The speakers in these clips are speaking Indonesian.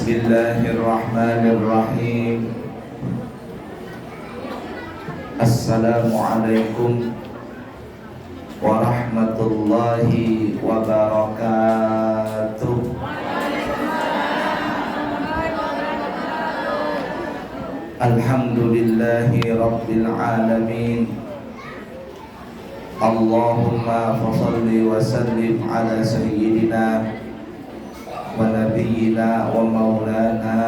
Bismillahirrahmanirrahim. Assalamualaikum warahmatullahi wabarakatuh. Alhamdulillahi rabbil alamin. Allahumma fassalli wa sallim ala sayyidina wa nabiyyina wa maulana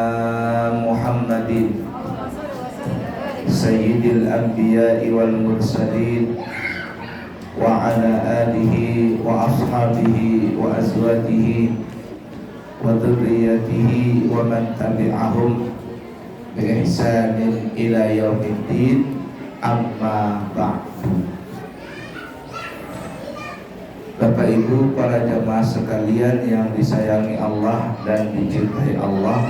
Muhammadin sayyidil anbiya'i wal mursalin wa ala alihi wa ashabihi wa azwajihi wa dhurriyyatihi wa man tabi'ahum bi ihsanin ila yaumiddin, amma ba'du. Bapak Ibu para jamaah sekalian yang disayangi Allah dan dicintai Allah,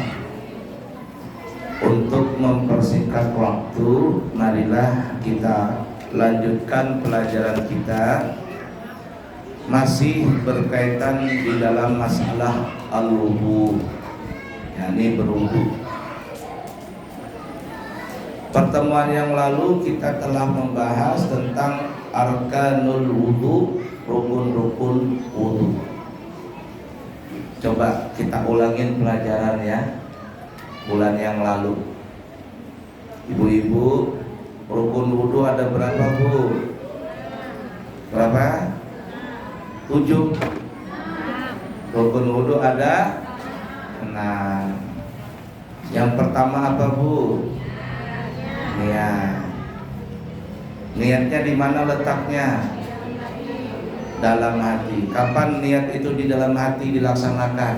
untuk mempersingkat waktu, marilah kita lanjutkan pelajaran kita, masih berkaitan di dalam masalah al-wudu, yakni berwudu. Pertemuan yang lalu kita telah membahas tentang arkanul wudu, rukun-rukun wudu. Coba kita ulangin pelajaran ya, bulan yang lalu. Ibu-ibu, rukun wudu ada berapa Bu? Berapa? 7. Rukun wudu ada 6. Yang pertama apa Bu? Niat. Niatnya di mana letaknya? Dalam hati. Kapan niat itu di dalam hati dilaksanakan?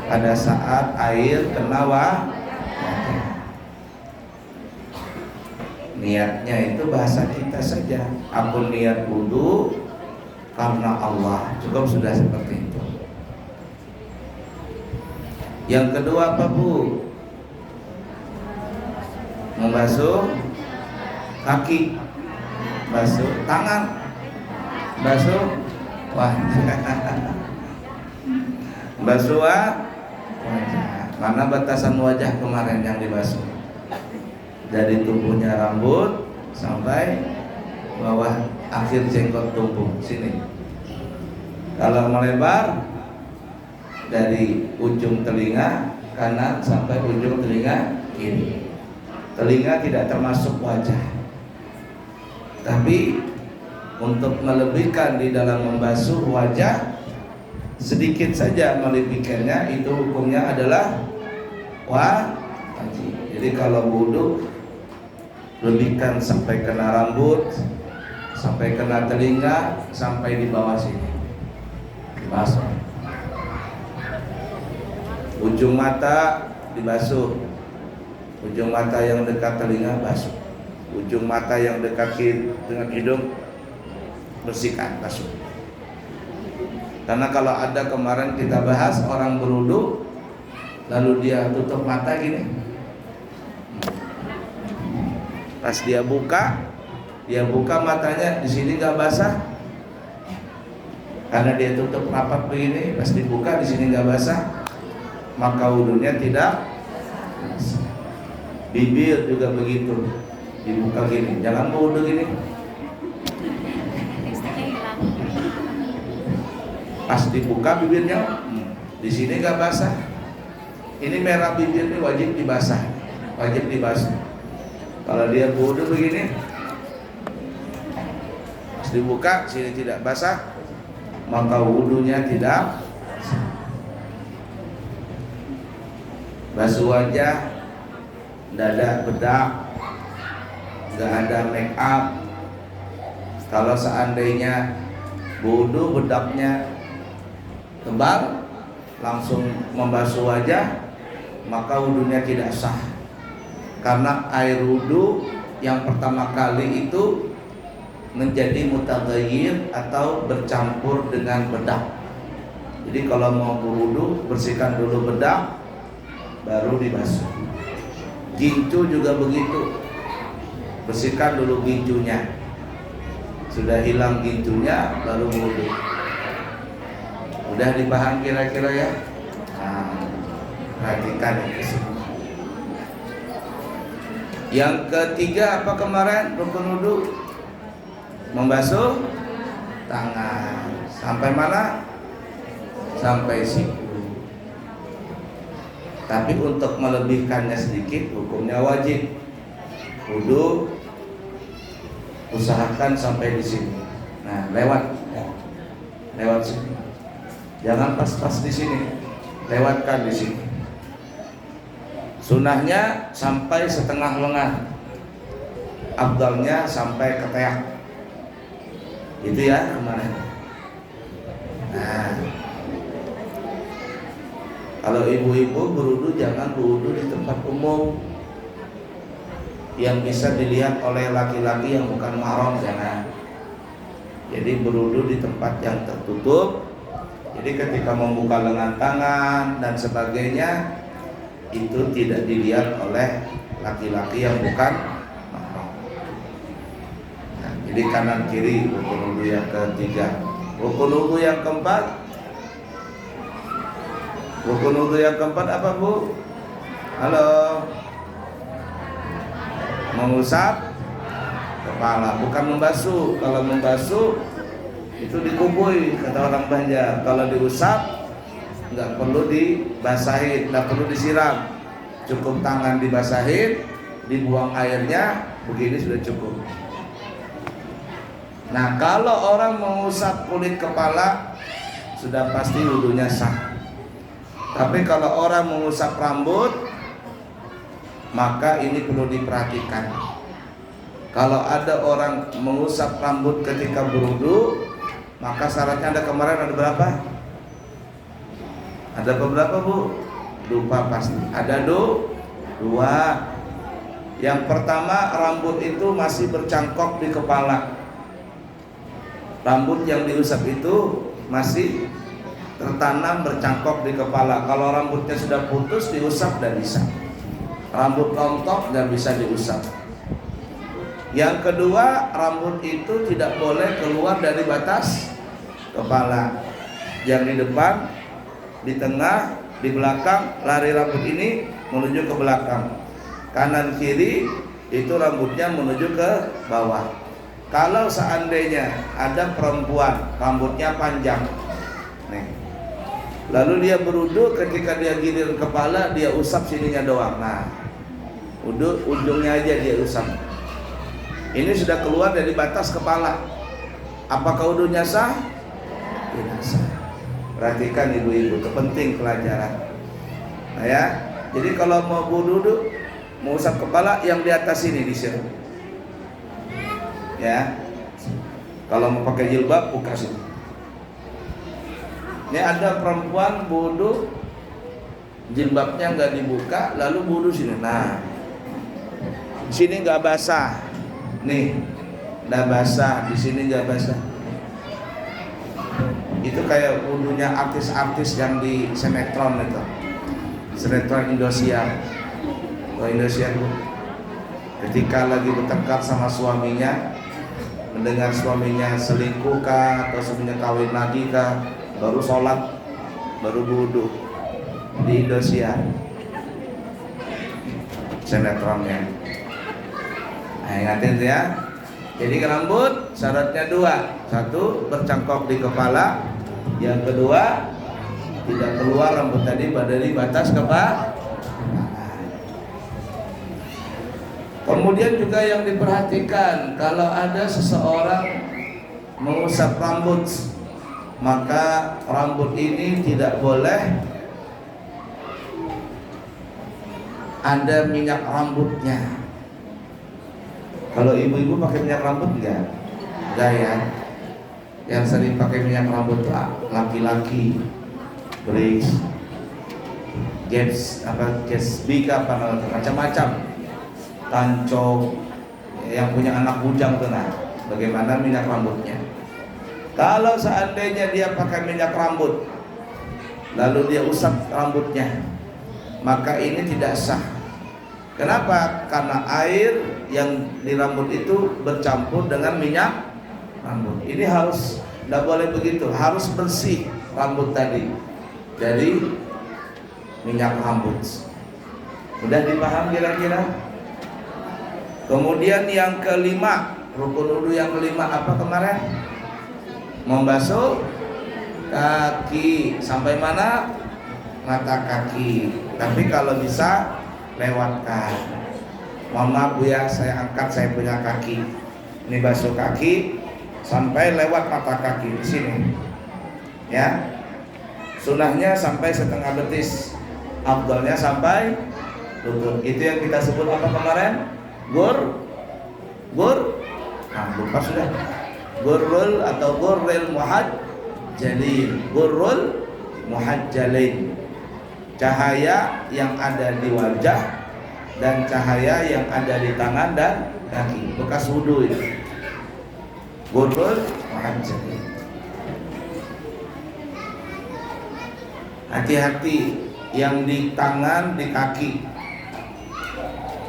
Pada saat air kena wajah. Niatnya itu bahasa kita saja. Aku niat wudu karena Allah. Cukup sudah seperti itu. Yang kedua apa Bu? Membasuh kaki, basuh tangan, basuh basuh wajah. Mana batasan wajah kemarin yang dibasuh? Dari tumbuhnya rambut sampai bawah akhir jenggot tumbuh sini. Kalau melebar dari ujung telinga kanan sampai ujung telinga kiri. Telinga tidak termasuk wajah, tapi untuk melebihkan di dalam membasuh wajah, sedikit saja melebihkannya, itu hukumnya adalah wajib. Jadi kalau wudu, lebihkan sampai kena rambut, sampai kena telinga, sampai di bawah sini dibasuh. Ujung mata dibasuh, ujung mata yang dekat telinga basuh, ujung mata yang dekat dengan hidung bersihkan, basuh. Karena kalau ada kemarin kita bahas orang berwudu lalu dia tutup mata gini, pas dia buka matanya di sini nggak basah, karena dia tutup rapat begini, pas dibuka di sini nggak basah, maka wudunya tidak basah. Bibir juga begitu, dibuka gini, jangan wudu gini. Pas dibuka bibirnya, di sini nggak basah. Ini merah bibir ini wajib dibasah, wajib dibasuh. Kalau dia wudu begini, pas dibuka sini tidak basah, maka wudunya tidak basah. Basuh wajah, dada, bedak, nggak ada make up. Kalau seandainya wudu bedaknya tebal, langsung membasuh wajah, maka wudunya tidak sah. Karena air wudu yang pertama kali itu menjadi mutaghayyir atau bercampur dengan bedak. Jadi kalau mau berwudu, bersihkan dulu bedak, baru dibasuh. Gincu juga begitu, bersihkan dulu gincunya. Sudah hilang gincunya baru wudu. Udah dipaham kira-kira ya? Nah, Perhatikan itu semua. Yang ketiga apa kemarin rukun wudu? Membasuh tangan. Sampai mana? Sampai siku. Tapi untuk melebihkannya sedikit, hukumnya wajib. Wudu usahakan sampai di sini. Nah, lewat sini. Jangan pas-pas di sini. Lewatkan di sini. Sunahnya sampai setengah lengan. Afdalnya sampai ke teak. Itu ya kemarin. Nah, kalau ibu-ibu berwudu jangan berwudu di tempat umum yang bisa dilihat oleh laki-laki yang bukan mahram, jangan. Jadi berwudu di tempat yang tertutup. Jadi ketika membuka lengan tangan dan sebagainya itu tidak dilihat oleh laki-laki yang bukan mahram. Nah, jadi kanan kiri rukun wudu yang ketiga. Rukun wudu yang keempat. Rukun wudu yang keempat apa, Bu? Halo. Mengusap kepala, bukan membasuh. Kalau membasuh itu dikubui kata orang Banjar. Kalau diusap nggak perlu dibasahin, nggak perlu disiram, cukup tangan dibasahin, dibuang airnya, begini sudah cukup. Nah, kalau orang mengusap kulit kepala sudah pasti wudunya sah. Tapi kalau orang mengusap rambut, maka ini perlu diperhatikan. Kalau ada orang mengusap rambut ketika berwudu, maka syaratnya ada kemarin ada berapa? Ada beberapa, Bu? Lupa pasti. Ada dua. Yang pertama, rambut itu masih bercangkok di kepala. Rambut yang diusap itu masih tertanam bercangkok di kepala. Kalau rambutnya sudah putus, diusap dan bisa. Rambut rontok dan bisa diusap. Yang kedua, rambut itu tidak boleh keluar dari batas kepala. Yang di depan, di tengah, di belakang, lari rambut ini menuju ke belakang. Kanan kiri itu rambutnya menuju ke bawah. Kalau seandainya ada perempuan rambutnya panjang, nih, lalu dia berwudu, ketika dia gilir kepala dia usap sininya doang. Nah, wudu ujungnya aja dia usap. Ini sudah keluar dari batas kepala. Apakah wudunya sah? Tidak sah. Perhatikan ibu-ibu, itu penting pelajaran. Nah ya, jadi kalau mau wudu, mau usap kepala yang di atas ini disiram. Ya, kalau mau pakai jilbab buka sini. Ini ada perempuan wudu, jilbabnya nggak dibuka, lalu wudu sini. Nah, sini nggak basah, nih, nggak basah, di sini nggak basah. Itu kayak wudunya artis-artis yang di sinetron itu, sinetron Indosiar. Kalau Indosiar, ketika lagi bertengkar sama suaminya, mendengar suaminya selingkuh kah atau suaminya kawin lagi kah, baru sholat, baru wudu di Indosiar sinetronnya. Nah, ingatin ya. Jadi rambut syaratnya dua, satu bercangkok di kepala, yang kedua tidak keluar rambut tadi dari batas kepala. Kemudian juga yang diperhatikan, kalau ada seseorang mengusap rambut, maka rambut ini tidak boleh ada minyak rambutnya. Kalau ibu-ibu pakai minyak rambut enggak? Enggak ya. Yang sering pakai minyak rambut laki-laki, Briggs, Gatsby, macam-macam, Tanco, yang punya anak bujang tuh. Nah, bagaimana minyak rambutnya? Kalau seandainya dia pakai minyak rambut, lalu dia usap rambutnya, maka ini tidak sah. Kenapa? Karena air yang di rambut itu bercampur dengan minyak rambut. Ini harus, tidak boleh begitu, harus bersih rambut tadi dari minyak rambut. Udah dipaham kira-kira? Kemudian yang kelima, rukun wudu yang kelima apa kemarin? Membasuh kaki. Sampai mana? Mata kaki. Tapi kalau bisa lewatkan. Mohon maaf Bu ya, saya angkat, saya punya kaki. Ini basuh kaki sampai lewat mata kaki di sini. Ya. Sunahnya sampai setengah betis. Afdalnya sampai lutut. Itu yang kita sebut apa kemarin? Lupa sudah. Gurrul atau gurril muhajjalin. Gurrul muhajjalin. Cahaya yang ada di wajah dan cahaya yang ada di tangan dan kaki. Bekas wudu itu. Gurrul muhajjalin. Hati-hati yang di tangan, di kaki.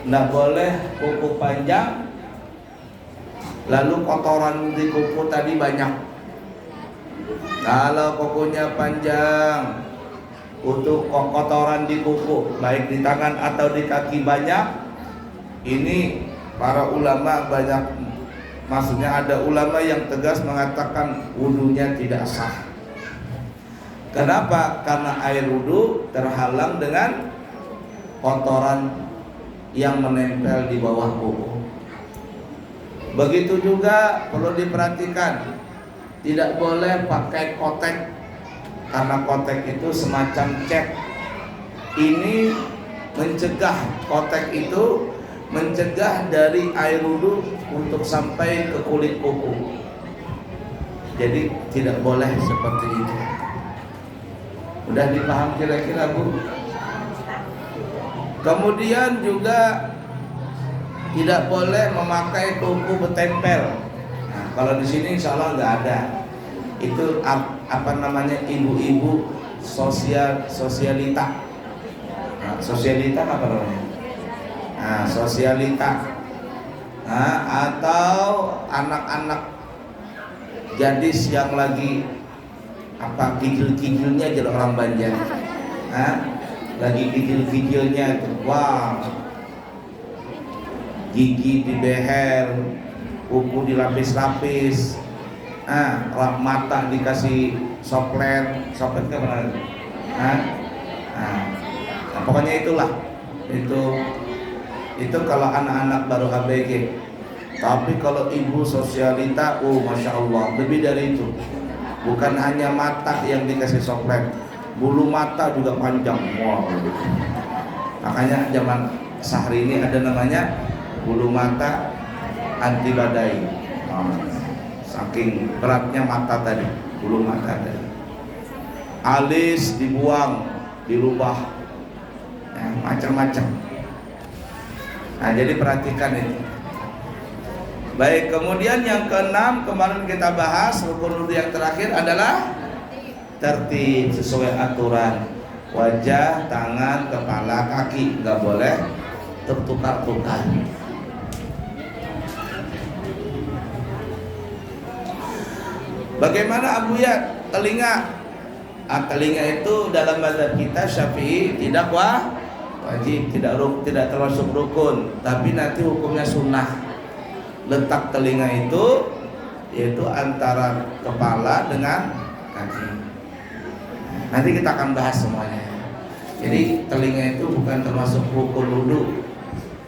Nggak boleh kuku panjang, lalu kotoran di kuku tadi banyak. Kalau kukunya panjang, untuk kotoran di kuku, baik di tangan atau di kaki banyak, ini para ulama banyak, maksudnya ada ulama yang tegas mengatakan wudunya tidak sah. Kenapa? Karena air wudu terhalang dengan kotoran yang menempel di bawah kuku. Begitu juga perlu diperhatikan, tidak boleh pakai kotek, karena kotek itu semacam cat. Ini mencegah, kotek itu mencegah dari air wudu untuk sampai ke kulit kuku. Jadi tidak boleh seperti itu. Udah dipaham kira-kira Bu? Kemudian juga tidak boleh memakai kuku bertempel. Nah, kalau di sini insya Allah nggak ada. Itu apa namanya, ibu-ibu sosialita. Nah, sosialita apa namanya? Nah, sosialita. Nah, atau anak-anak gadis yang lagi apa kijil-kijilnya jadi orang Banjar. Nah, lagi kijil-kijilnya itu, wah, gigi di beher, kuku dilapis-lapis, mata dikasih soplet ke mana? Pokoknya itulah, itu kalau anak-anak baru ABG. Tapi kalau ibu sosialita, masya Allah, lebih dari itu. Bukan hanya mata yang dikasih soplet, bulu mata juga panjang. Wow. Makanya zaman sehari ini ada namanya bulu mata anti badai. Saking beratnya mata tadi, bulu mata tadi. Alis dibuang, dirubah, ya, macam-macam. Nah, jadi perhatikan itu. Baik, kemudian yang keenam kemarin kita bahas, rukun wudu yang terakhir adalah tertib sesuai aturan. Wajah, tangan, kepala, kaki nggak boleh tertukar-tukar. Bagaimana Abu ya telinga? Telinga itu dalam mazhab kita Syafi'i tidak wajib, tidak termasuk rukun, tapi nanti hukumnya sunnah. Letak telinga itu yaitu antara kepala dengan kaki. Nanti kita akan bahas semuanya. Jadi telinga itu bukan termasuk rukun wudu.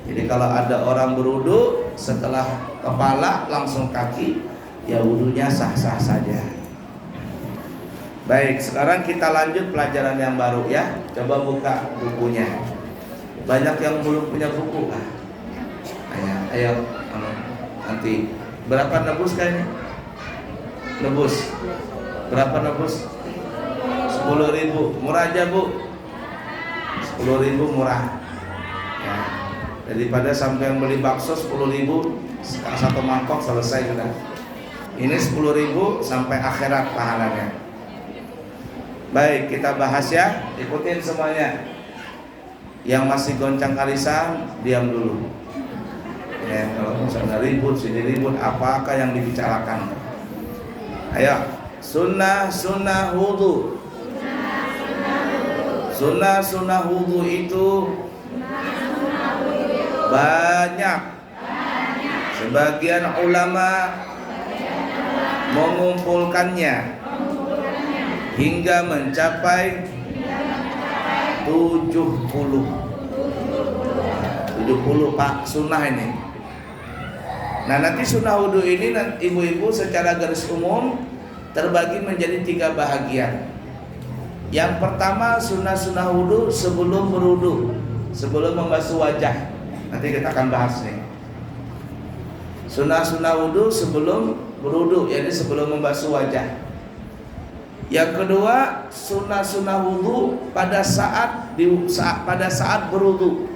Jadi kalau ada orang berwudu setelah kepala langsung kaki, ya wudunya sah-sah saja. Baik, sekarang kita lanjut pelajaran yang baru ya. Coba buka bukunya. Banyak yang belum punya buku. Ayo. Nanti berapa nebus kayaknya? Nebus. Berapa nebus? 10.000. Murah aja Bu. 10.000 murah. Ya. Daripada sampai yang beli bakso 10.000 satu mangkok selesai sudah. Ini 10.000 sampai akhirat pahalanya. Baik, kita bahas ya. Ikutin semuanya. Yang masih goncang kalisan diam dulu. Ya, kalau misalnya ribut sini ribut, apakah yang dibicarakan? Ayo, sunnah wudu. Sunnah-sunnah wudu itu banyak. Sebagian ulama mengumpulkannya hingga mencapai 70 Pak sunnah ini. Nah, nanti sunnah wudu ini ibu-ibu secara garis umum terbagi menjadi 3 bahagian. Yang pertama sunnah-sunnah wudu sebelum berwudu, sebelum membasuh wajah. Nanti kita akan bahas nih. Sunnah-sunnah wudu sebelum berwudu, yaitu sebelum membasuh wajah. Yang kedua, sunnah-sunnah wudu pada saat berwudu.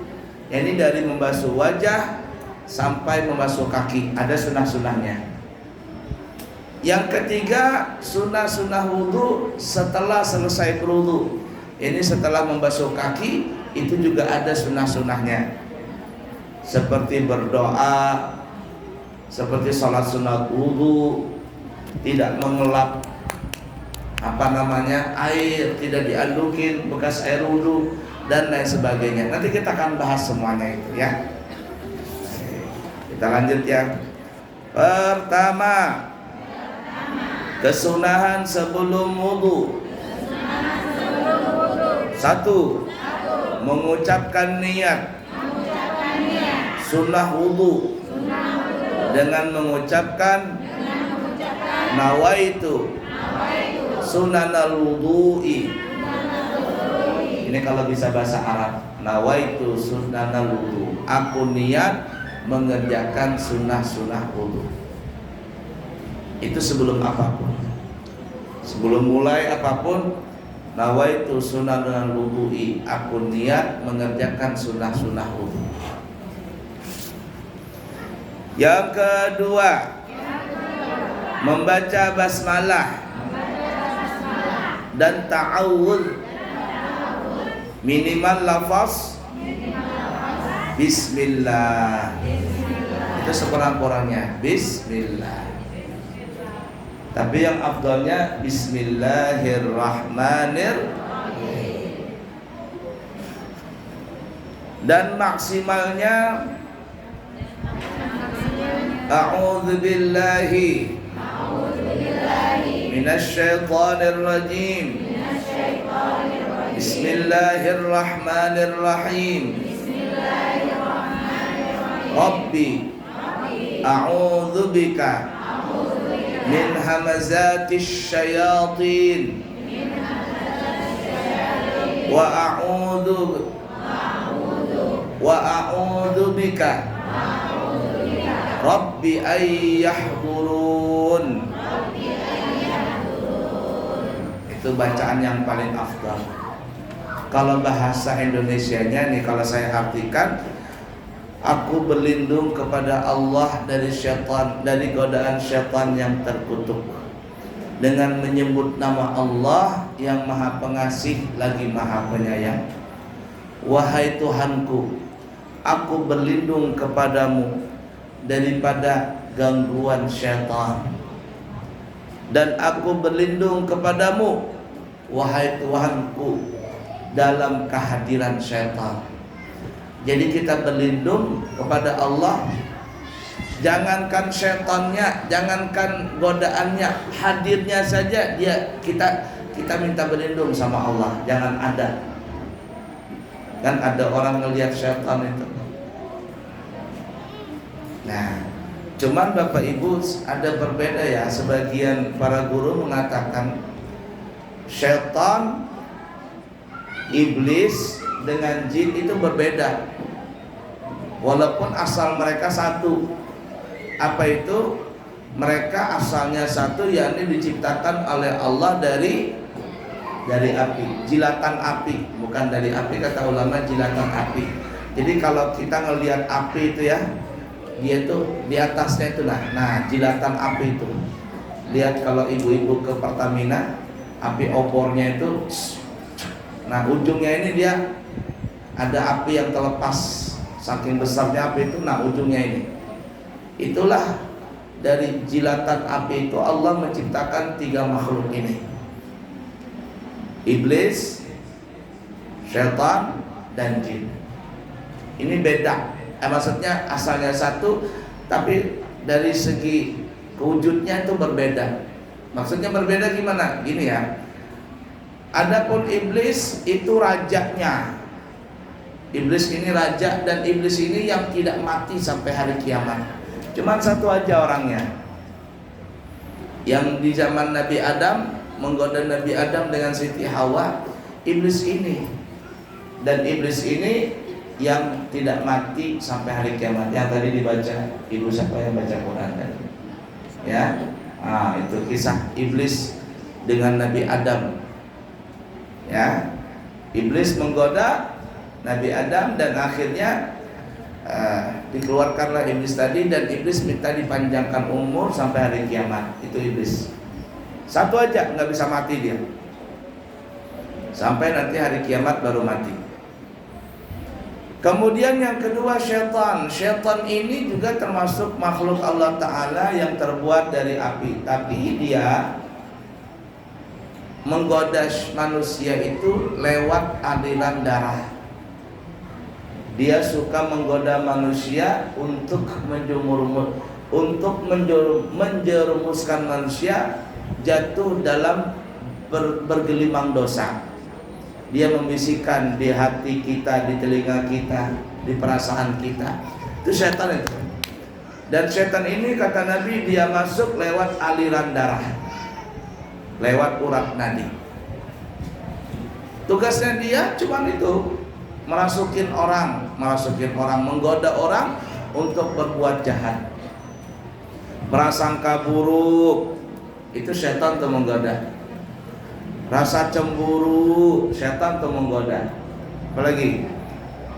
Ini dari membasuh wajah sampai membasuh kaki, ada sunnah-sunnahnya. Yang ketiga, sunnah-sunnah wudu setelah selesai berwudu. Ini setelah membasuh kaki, itu juga ada sunnah-sunnahnya. Seperti berdoa, seperti sholat sunat wudu, tidak mengelap air, tidak diadukin bekas air wudu dan lain sebagainya. Nanti kita akan bahas semuanya itu ya. Kita lanjut ya. Pertama, kesunahan sebelum wudu. 1. Mengucapkan niat sunnah wudu dengan mengucapkan nawaitu sunanal wudu'i. Ini kalau bisa bahasa Arab, nawaitu sunanal wudu, aku niat mengerjakan sunnah-sunnah wudu. Itu sebelum apapun, sebelum mulai apapun, nawaitu sunanal wudu'i, aku niat mengerjakan sunnah-sunnah wudu. Yang kedua, membaca basmalah dan ta'awudz, minimal lafaz bismillah. Itu sekurang-kurangnya bismillah. Tapi yang afdalnya bismillahirrahmanirrahim. Dan maksimalnya a'udzu billahi minasyaitonir rajim. Bismillahirrahmanirrahim. Rabbi a'udzu bika min hamazatis syayatin wa a'udzu bika Rabbi ayyahdurun. Itu bacaan yang paling afdal. Kalau bahasa Indonesianya nih, kalau saya artikan, aku berlindung kepada Allah dari syaitan, dari godaan syaitan yang terkutuk, dengan menyebut nama Allah yang Maha Pengasih lagi Maha Penyayang. Wahai Tuhanku, aku berlindung kepadamu daripada gangguan syaitan, dan aku berlindung kepadamu wahai Tuhanku dalam kehadiran syaitan. Jadi kita berlindung kepada Allah, jangankan syaitannya, jangankan godaannya, hadirnya saja kita minta berlindung sama Allah. Jangan ada, kan ada orang ngelihat syaitan itu. Nah, cuman Bapak Ibu ada berbeda ya. Sebagian para guru mengatakan syaitan, iblis dengan jin itu berbeda, walaupun asal mereka satu. Apa itu? Mereka asalnya satu, yakni diciptakan oleh Allah dari api, jilatan api, bukan dari api, kata ulama jilatan api. Jadi kalau kita ngelihat api itu ya, dia tuh di atasnya itu nah jilatan api itu. Lihat kalau ibu-ibu ke Pertamina, api opornya itu, nah ujungnya ini dia ada api yang terlepas, saking besarnya api itu, nah ujungnya ini. Itulah dari jilatan api itu Allah menciptakan 3 makhluk ini: iblis, Syaitan dan jin. Ini beda. Maksudnya asalnya satu, tapi dari segi wujudnya itu berbeda. Maksudnya berbeda gimana? Gini ya. Adapun iblis itu rajanya. Iblis ini raja, dan iblis ini yang tidak mati sampai hari kiamat. Cuman satu aja orangnya. Yang di zaman Nabi Adam menggoda Nabi Adam dengan Siti Hawa, iblis ini. Dan iblis ini yang tidak mati sampai hari kiamat. Yang tadi dibaca ibu siapa yang baca Quran tadi? Ya. Itu kisah iblis dengan Nabi Adam. Ya. Iblis menggoda Nabi Adam dan akhirnya dikeluarkanlah iblis tadi, dan iblis minta dipanjangkan umur sampai hari kiamat. Itu iblis. Satu aja nggak bisa mati dia. Sampai nanti hari kiamat baru mati. Kemudian yang kedua syaitan. Syaitan ini juga termasuk makhluk Allah Ta'ala yang terbuat dari api. Tapi dia menggoda manusia itu lewat aliran darah. Dia suka menggoda manusia untuk menjerumuskan manusia jatuh dalam bergelimang dosa. Dia membisikkan di hati kita, di telinga kita, di perasaan kita. Itu setan itu. Dan setan ini kata Nabi, dia masuk lewat aliran darah, lewat urat nadi. Tugasnya dia cuma itu, merasukin orang, menggoda orang untuk berbuat jahat, prasangka buruk. Itu setan tuh menggoda. Rasa cemburu, setan tuh menggoda. Apalagi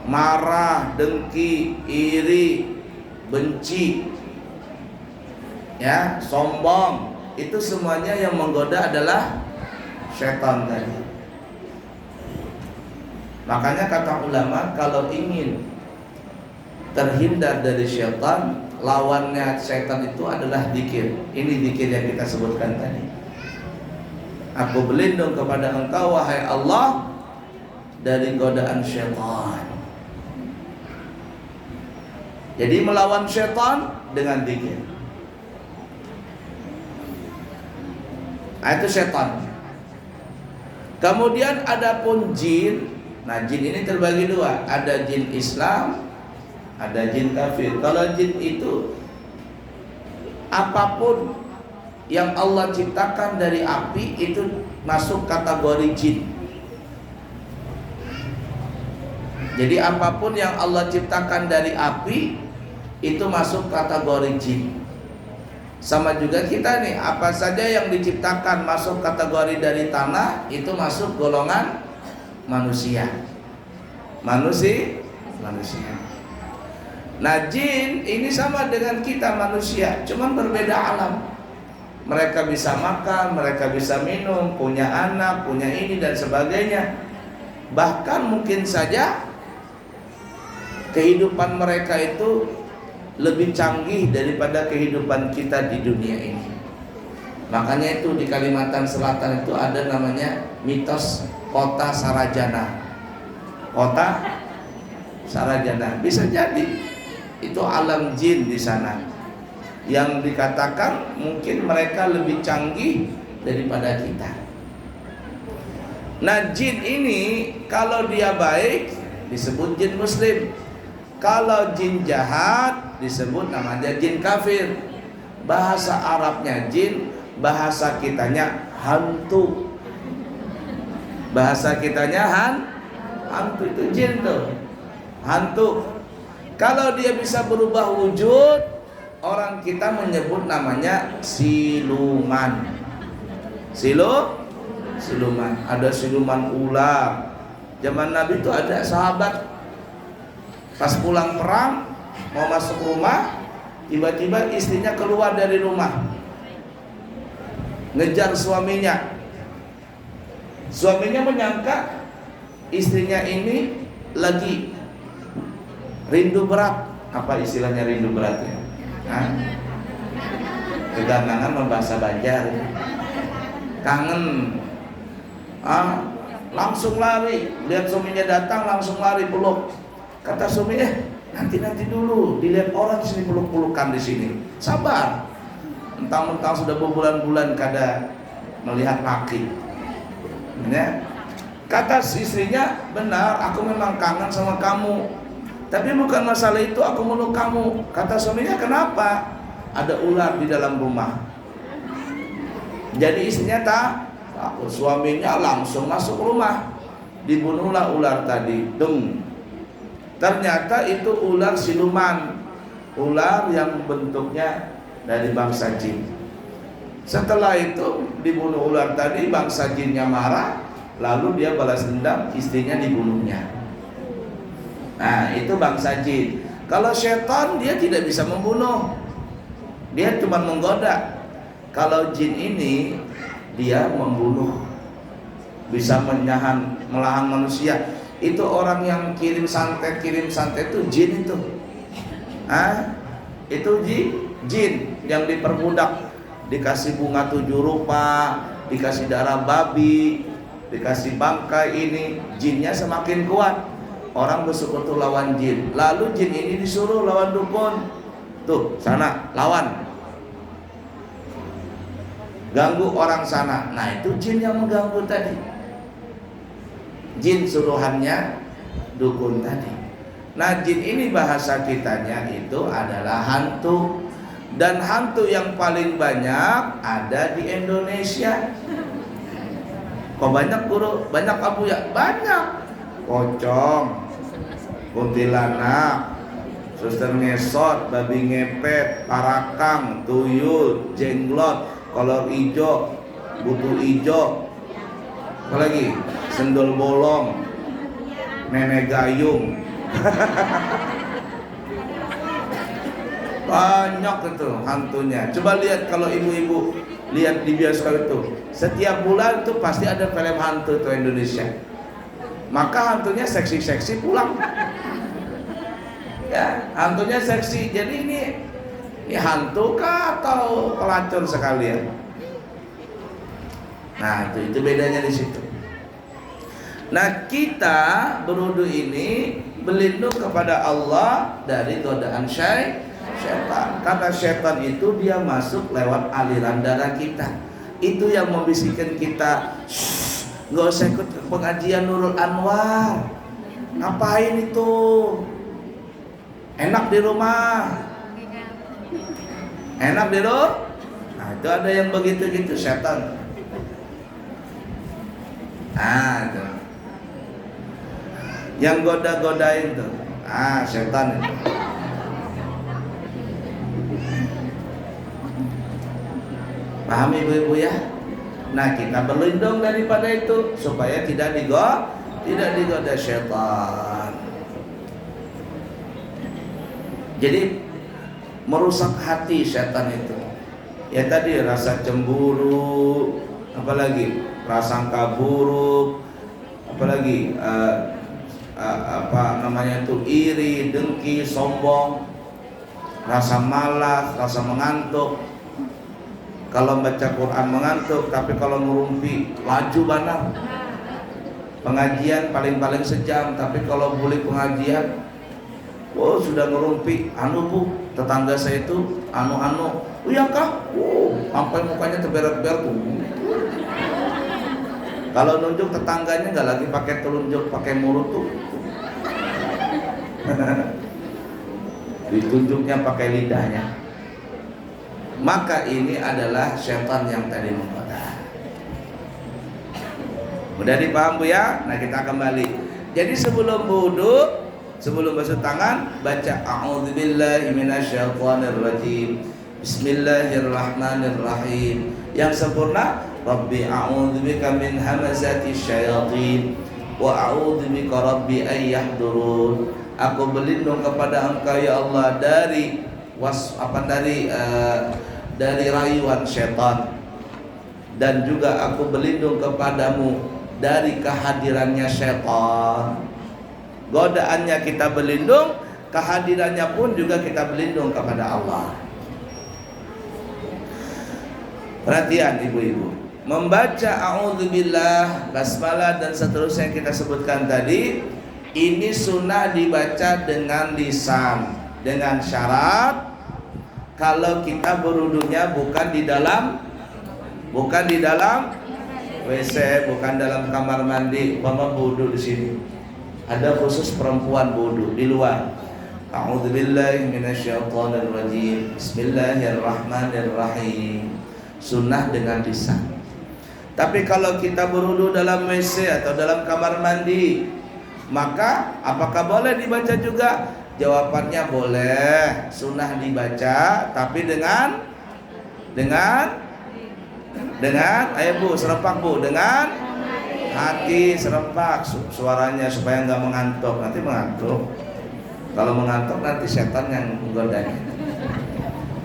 marah, dengki, iri, benci, ya, sombong. Itu semuanya yang menggoda adalah setan tadi. Makanya kata ulama, kalau ingin terhindar dari setan, lawannya setan itu adalah zikir. Ini zikir yang kita sebutkan tadi. Aku berlindung kepada Engkau wahai Allah dari godaan syaitan. Jadi melawan syaitan dengan zikir. Itu syaitan. Kemudian adapun jin. Nah, jin ini terbagi dua. Ada jin Islam, ada jin kafir. Kalau jin itu apapun yang Allah ciptakan dari api itu masuk kategori jin. Jadi apapun yang Allah ciptakan dari api itu masuk kategori jin. Sama juga kita nih, apa saja yang diciptakan masuk kategori dari tanah itu masuk golongan manusia. Manusia. Nah, jin ini sama dengan kita manusia, cuman berbeda alam. Mereka bisa makan, mereka bisa minum, punya anak, punya ini dan sebagainya. Bahkan mungkin saja kehidupan mereka itu lebih canggih daripada kehidupan kita di dunia ini. Makanya itu di Kalimantan Selatan itu ada namanya mitos kota Sarajana. Kota Sarajana bisa jadi itu alam jin di sana, yang dikatakan mungkin mereka lebih canggih daripada kita. Nah, jin ini kalau dia baik disebut jin muslim. Kalau jin jahat disebut namanya jin kafir. Bahasa Arabnya jin, bahasa kitanya hantu. Bahasa kitanya hantu, itu jin tuh. Hantu. Kalau dia bisa berubah wujud, orang kita menyebut namanya siluman. Siluman. Ada siluman ular. Zaman Nabi itu ada sahabat pas pulang perang mau masuk rumah, tiba-tiba istrinya keluar dari rumah, ngejar suaminya. Suaminya menyangka istrinya ini lagi rindu berat. Apa istilahnya rindu berat ya? Kegangangan membahasa Banjar, kangen, langsung lari. Lihat suaminya datang langsung lari peluk. Kata suami, nanti dulu, dilihat orang sini peluk-pelukan di sini. Sabar. Mentang-mentang sudah berbulan-bulan kada melihat laki. Ya. Kata istrinya, benar, aku memang kangen sama kamu. Tapi bukan masalah itu aku meluk kamu. Kata suaminya, kenapa? Ada ular di dalam rumah. Jadi istrinya takut. Suaminya langsung masuk rumah. Dibunuhlah ular tadi. Ternyata itu ular siluman. Ular yang bentuknya dari bangsa jin. Setelah itu dibunuh ular tadi, bangsa jinnya marah. Lalu dia balas dendam, istrinya dibunuhnya. Nah, itu bangsa jin. Kalau setan dia tidak bisa membunuh, dia cuma menggoda. Kalau jin ini dia membunuh, bisa melahan manusia. Itu orang yang kirim santet itu jin itu. Itu jin yang diperbudak, dikasih bunga 7 rupa, dikasih darah babi, dikasih bangkai ini, jinnya semakin kuat. Orang bersekutu lawan jin. Lalu jin ini disuruh lawan dukun. Tuh, sana, lawan. Ganggu orang sana. Nah, itu jin yang mengganggu tadi. Jin suruhannya dukun tadi. Nah, jin ini bahasa kitanya itu adalah hantu. Dan hantu yang paling banyak ada di Indonesia. Kok banyak guru? Banyak Abu ya? Banyak. Pocong, kuntilanak, suster ngesot, babi ngepet, parakang, tuyul, jenglot, kolor ijo, butuh ijo, apa lagi? Sendul bolong, nenek gayung. Banyak itu hantunya. Coba lihat kalau ibu-ibu lihat di bioskop itu, setiap bulan itu pasti ada film hantu itu Indonesia. Maka hantunya seksi-seksi pulang. Ya, hantunya seksi. Jadi ini hantu kah atau pelacur sekalian? Nah, itu bedanya di situ. Nah, kita berwudu ini berlindung kepada Allah dari godaan syaitan. Karena syaitan itu dia masuk lewat aliran darah kita. Itu yang membisikkan kita, nggak usah ikut pengajian Nurul Anwar. Ngapain itu? Enak di rumah. Enak di rumah. Nah, itu ada yang begitu-gitu setan. Itu. Yang goda-godain tuh. Setan itu. Paham ibu-ibu ya? Nah, kita berlindung daripada itu supaya tidak digoda syaitan. Jadi merusak hati syaitan itu. Ya tadi rasa cemburu, apalagi prasangka buruk, apalagi iri, dengki, sombong, rasa malas, rasa mengantuk. Kalau baca Quran mengantuk, tapi kalau merumpi laju banget. Pengajian paling sejam, tapi kalau boleh pengajian, sudah ngerumpi. Bu, tetangga saya itu iya kah? Sampai mukanya terberet-beret tuh. Kalau nunjuk tetangganya nggak lagi pakai telunjuk, pakai mulut tuh. Ditunjuknya pakai lidahnya. Maka ini adalah syaitan yang tadi menggoda. Mudah dipaham Bu ya? Nah, kita kembali. Jadi sebelum wudu, sebelum basuh tangan, baca a'udzubillahi minasyaitonirrajim. Bismillahirrahmanirrahim. Yang sempurna, Rabbi a'udzubika min hamazati syayatin wa a'udzubika Rabbi an yahdurun. Aku berlindung kepada Engkau ya Allah dari dari rayuan syaitan, dan juga aku berlindung kepadamu dari kehadirannya syaitan. Godaannya kita berlindung, kehadirannya pun juga kita berlindung kepada Allah. Perhatian ibu-ibu, membaca a'udzubillah, basmalah dan seterusnya yang kita sebutkan tadi, ini sunnah dibaca dengan lisan, dengan syarat kalau kita berwudunya bukan di dalam WC, bukan dalam kamar mandi. Umpama wudu di sini, ada khusus perempuan wudu di luar. A'udzubillahi minasyaitonirrajim. Bismillahirrahmanirrahim. Sunnah dengan lisan. Tapi kalau kita berwudu dalam WC atau dalam kamar mandi, maka apakah boleh dibaca juga? Jawabannya boleh. Sunnah dibaca, tapi dengan ayo Bu, serempak Bu, dengan hati, serempak suaranya supaya nggak mengantuk. Nanti mengantuk. Kalau mengantuk nanti setan yang menggodanya.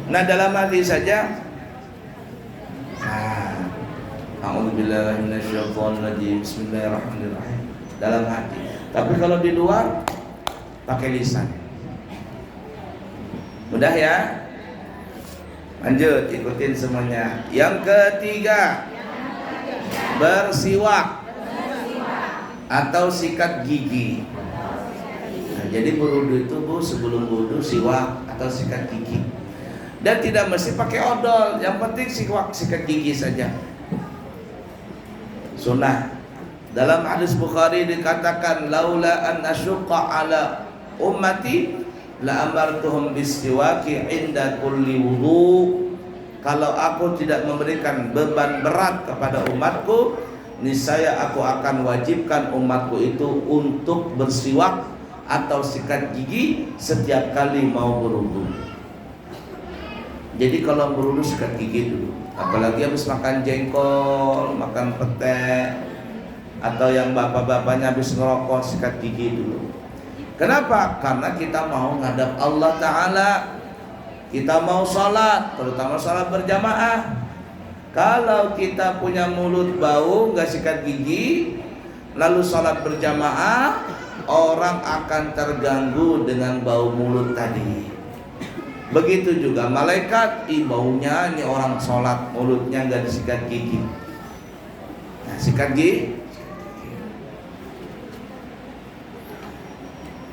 Nah, dalam hati saja. A'udzubillahi minasyaitonirrajim. Bismillahirrahmanirrahim. Dalam hati. Tapi kalau di luar pakai lisan. Mudah ya? Lanjut, ikutin semuanya. Yang ketiga, bersiwak atau sikat gigi. Nah, jadi berwudu itu Bu, sebelum wudu siwak atau sikat gigi. Dan tidak mesti pakai odol, yang penting sikat gigi saja. Sunnah. Dalam hadis Bukhari dikatakan, laula an asyqa ala ummati la amartuhum bistiwaki inda kulli wudu. Kalau aku tidak memberikan beban berat kepada umatku, niscaya aku akan wajibkan umatku itu untuk bersiwak atau sikat gigi setiap kali mau berwudu. Jadi kalau berwudu sikat gigi dulu. Apalagi habis makan jengkol, makan pete, atau yang bapak-bapaknya habis ngerokok, sikat gigi dulu. Kenapa? Karena kita mau ngadap Allah Ta'ala. Kita mau sholat, terutama sholat berjamaah. Kalau kita punya mulut bau, nggak sikat gigi, lalu sholat berjamaah, orang akan terganggu dengan bau mulut tadi. Begitu juga malaikat, baunya ini orang sholat, mulutnya nggak disikat gigi. Nah, sikat gigi.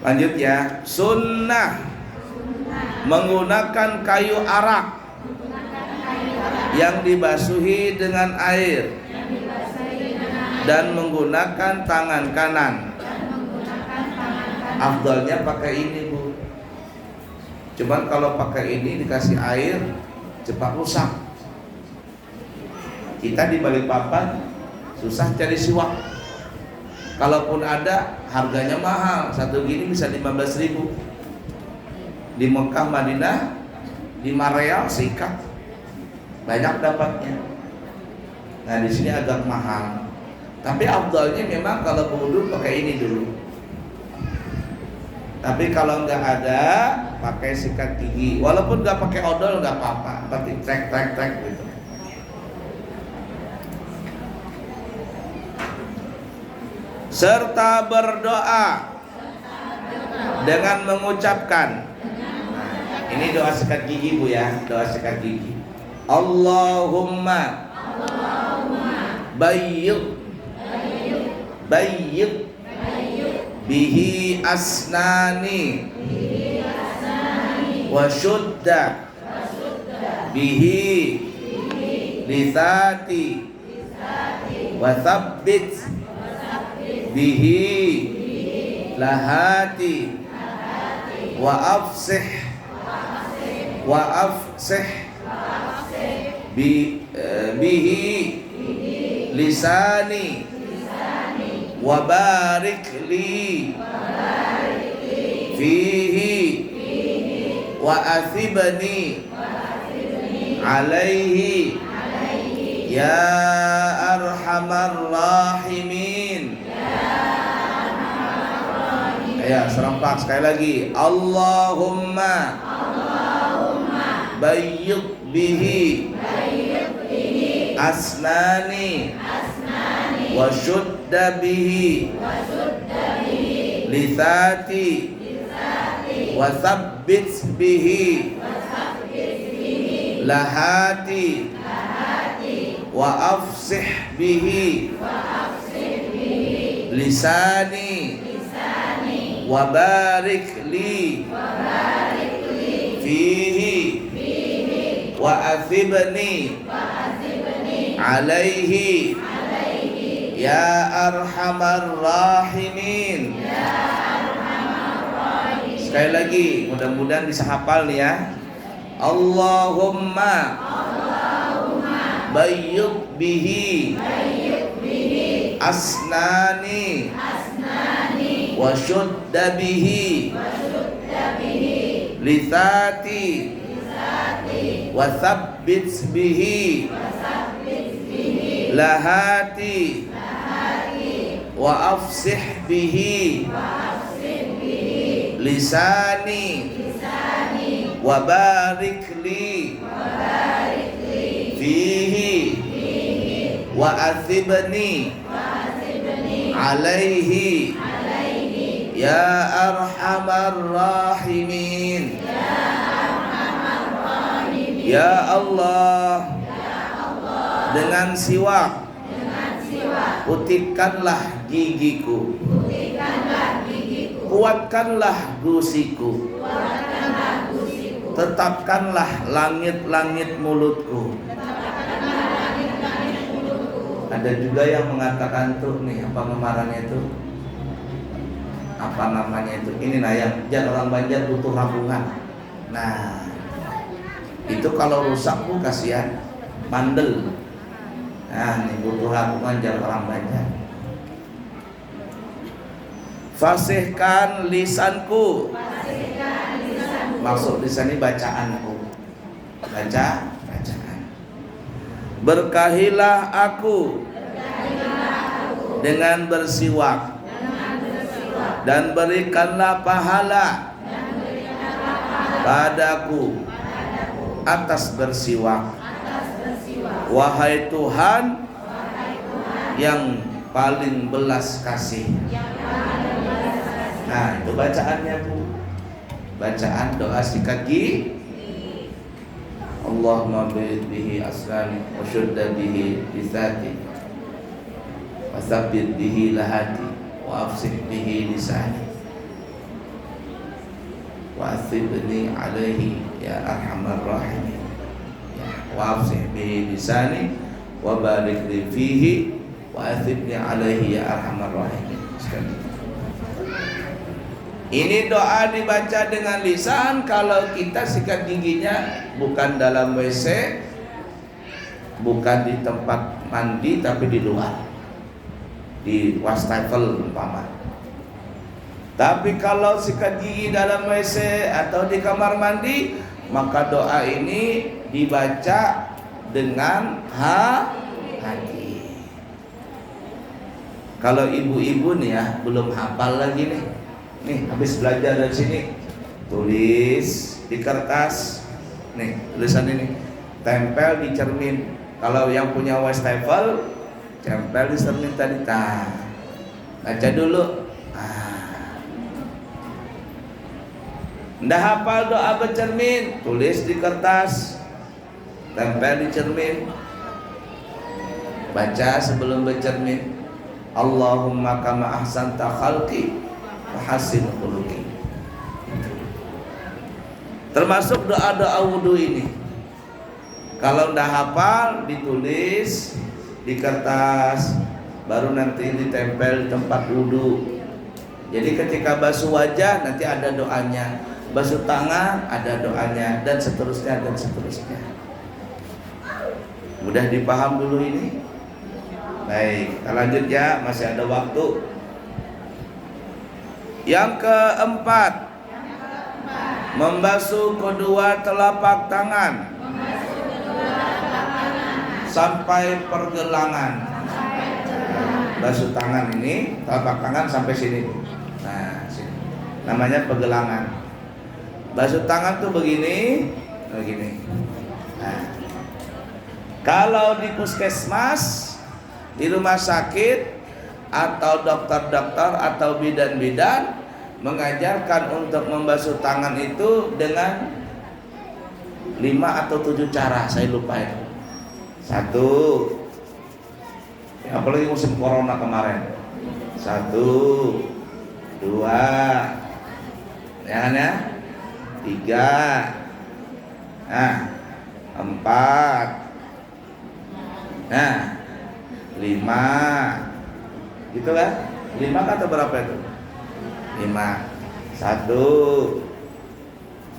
Lanjut ya. Sunnah menggunakan kayu arak yang dibasuhi dengan air dan menggunakan tangan kanan. Afdalnya pakai ini Bu. Cuman kalau pakai ini dikasih air cepat rusak. Kita di Balikpapan susah cari siwak. Kalaupun ada harganya mahal. Satu gini bisa 15.000. Di Mekah, Madinah 5 real seikat. Banyak dapatnya. Nah, di sini agak mahal. Tapi afdalnya memang kalau berwudu pakai ini dulu. Tapi kalau nggak ada, pakai sikat gigi. Walaupun nggak pakai odol nggak apa-apa, tapi trek gitu. Serta berdoa dengan mengucapkan. Ini doa sikat gigi Bu ya, doa sikat gigi. Allahumma bayyid bihi asnani wa syudda bihi lisati wa thabbit bihi lahati wa afsih bihi lisani wa barik li fihi wa athibni alaihi ya arhamar rahimin. Ya, serempak sekali lagi. Allahumma bayyid bihi asnani wa syudda bihi lisati wa thabbit bihi lahati wa afsih bihi lisani wa barik li fihi wa athibni alaihi ya arhamar rahimin. Sekali lagi, mudah-mudahan bisa hafal nih ya. Allahumma bayyuk bihi asnani wa syudda bihi lisati wa thabbit bihi lahati wa afsih bihi lisani wa barik li fihi wa athibni alaihi ya arhamar rahimin. Ya Allah, dengan siwak putihkanlah gigiku, kuatkanlah gusiku, tetapkanlah langit-langit mulutku. Ada juga yang mengatakan tuh nih, apa ngemarannya itu, apa namanya itu, ini nah yang orang Banjar butuh rampungan. Nah itu kalau rusak pun kasihan, mandel. Nah ini butuh rampungan jar orang Banjar. Fasihkan lisanku, maksud di sini bacaanku, bacaan. Berkahilah aku dengan bersiwak, dan berikanlah pahala padaku atas bersiwak. Wahai Tuhan yang paling belas kasih. Nah itu bacaannya Bu, bacaan doa sikat gigi. Allahumma bayyid bihi asrani wa syudda bihi lisati wa thabbit bihi lahati wa afsih bihi lisani wa athibni alaihi ya arhamar rahimin. Wa afsih bihi lisani wa barik li fihi wa athibni alaihi ya arhamar rahimin. Sekali. Ini doa dibaca dengan lisan kalau kita sikat giginya bukan dalam WC, bukan di tempat mandi, tapi di luar, di wastafel umpama. Tapi kalau sikat gigi dalam WC atau di kamar mandi, maka doa ini dibaca dengan hati. Kalau ibu-ibu nih ya belum hafal lagi nih habis belajar dari sini, tulis di kertas, nih tulisan ini tempel di cermin. Kalau yang punya wastafel, tempel di cermin tadi. Baca dulu. Ndak hafal doa bercermin, tulis di kertas, tempel di cermin, baca sebelum bercermin. Allahumma kama ahsanta khalqi wa hassin khuluqi. Termasuk doa-doa wudu ini. Kalau ndak hafal, ditulis di kertas, baru nanti ditempel di tempat wudu. Jadi ketika basuh wajah nanti ada doanya, basuh tangan ada doanya, dan seterusnya dan seterusnya. Mudah dipaham dulu ini. Baik, kita lanjut ya, masih ada waktu. Yang keempat, membasuh kedua telapak tangan sampai pergelangan. Basuh tangan ini, telapak tangan sampai sini. Nah, sini. Namanya pergelangan. Basuh tangan tuh begini. Nah, kalau di puskesmas, di rumah sakit, atau dokter-dokter atau bidan-bidan mengajarkan untuk membasuh tangan itu dengan 5 atau 7 cara, saya lupa itu. 1, apalagi musim corona kemarin. 1, 2, ya kan ya, 3, nah 4, nah 5, gitu kan? 5 kata berapa itu? 5. 1,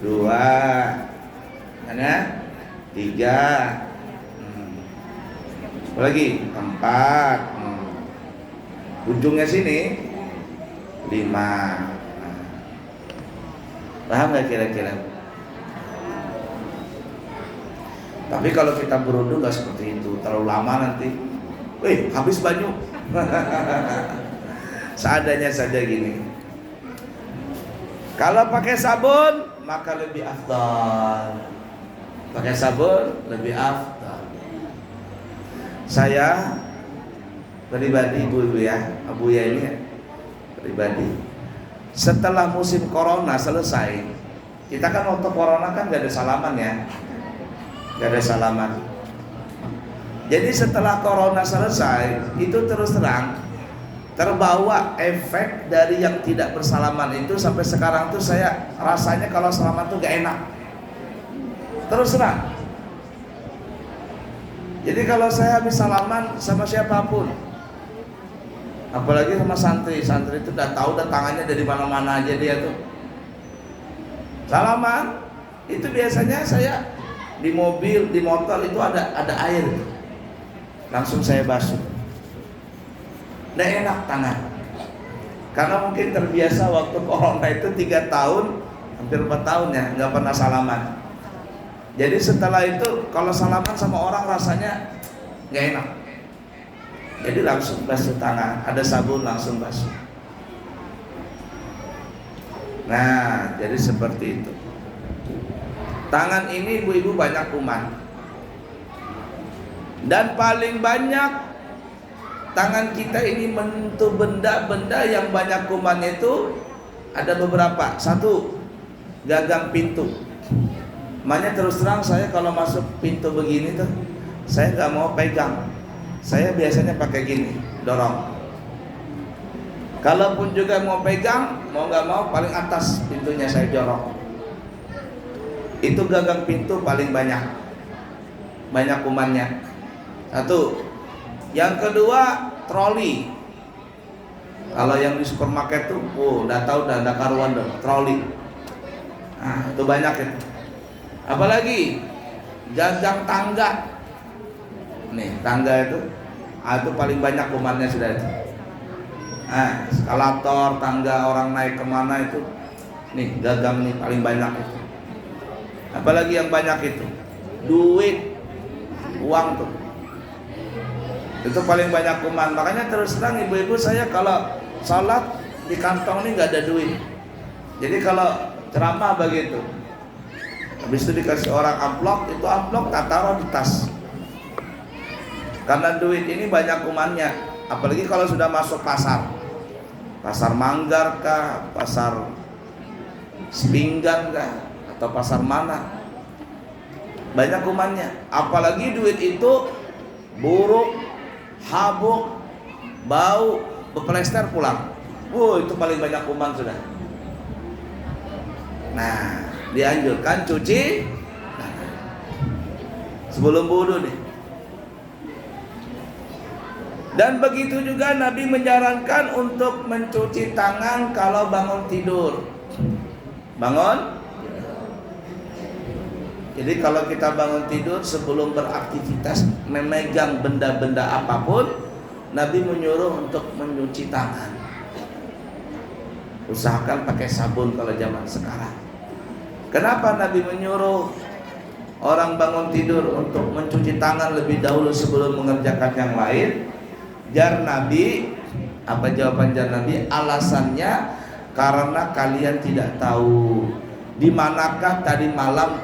2, kan ya, 3, apa lagi? 4, ujungnya sini 5. Paham nggak kira-kira? Tapi kalau kita berwudu nggak seperti itu, terlalu lama nanti, habis baju. Seadanya saja gini. Kalau pakai sabun maka lebih afdal. Pakai sabun lebih afdal. Saya pribadi, ibu-ibu ya, Abu ya ini pribadi, setelah musim corona selesai, kita kan waktu corona kan gak ada salaman ya, gak ada salaman. Jadi setelah corona selesai, itu terus terang terbawa efek dari yang tidak bersalaman itu. Sampai sekarang tuh saya rasanya kalau salaman tuh gak enak, terus terang. Jadi kalau saya habis salaman sama siapapun, apalagi sama santri itu udah tahu, udah tangannya dari mana-mana aja dia tuh salaman. Itu biasanya saya di mobil, di motor itu ada air, langsung saya basuh. Nggak enak tangan, karena mungkin terbiasa waktu corona itu 3 tahun, hampir 4 tahun ya nggak pernah salaman. Jadi setelah itu kalau salaman sama orang rasanya nggak enak. Jadi langsung basuh tangan, ada sabun langsung basuh. Nah, jadi seperti itu. Tangan ini ibu-ibu banyak kuman. Dan paling banyak tangan kita ini menyentuh benda-benda yang banyak kuman itu ada beberapa. 1, gagang pintu. Makanya terus terang saya kalau masuk pintu begini tuh, saya nggak mau pegang. Saya biasanya pakai gini, dorong. Kalaupun juga mau pegang, mau nggak mau paling atas pintunya saya dorong. Itu gagang pintu paling banyak kumannya. 1. Yang kedua, troli. Kalau yang di supermarket tuh, udah tahu udah ada karuan dong, troli. Nah, itu banyak itu. Apalagi gagang tangga. Nih, tangga itu, itu paling banyak kumannya sudah itu. Nah, eskalator, tangga orang naik kemana itu, nih gagang nih paling banyak itu. Apalagi yang banyak itu, duit, uang tuh, itu paling banyak kuman. Makanya terus terang ibu-ibu, saya kalau sholat di kantong ini nggak ada duit. Jadi kalau ceramah begitu, habis itu dikasih orang amplop, itu amplop tak taruh di tas. Karena duit ini banyak kumannya. Apalagi kalau sudah masuk pasar Manggar kah, pasar Sepinggan kah, atau pasar mana, banyak kumannya. Apalagi duit itu buruk, habuk, bau, berplester pulang. Itu paling banyak kuman sudah. Nah, dianjurkan cuci sebelum wudu nih. Dan begitu juga Nabi menyarankan untuk mencuci tangan kalau bangun tidur. Jadi kalau kita bangun tidur sebelum beraktivitas memegang benda-benda apapun, Nabi menyuruh untuk mencuci tangan. Usahakan pakai sabun kalau zaman sekarang. Kenapa Nabi menyuruh orang bangun tidur untuk mencuci tangan lebih dahulu sebelum mengerjakan yang lain? Jar Nabi, apa jawaban jar Nabi? Alasannya karena kalian tidak tahu di manakah tadi malam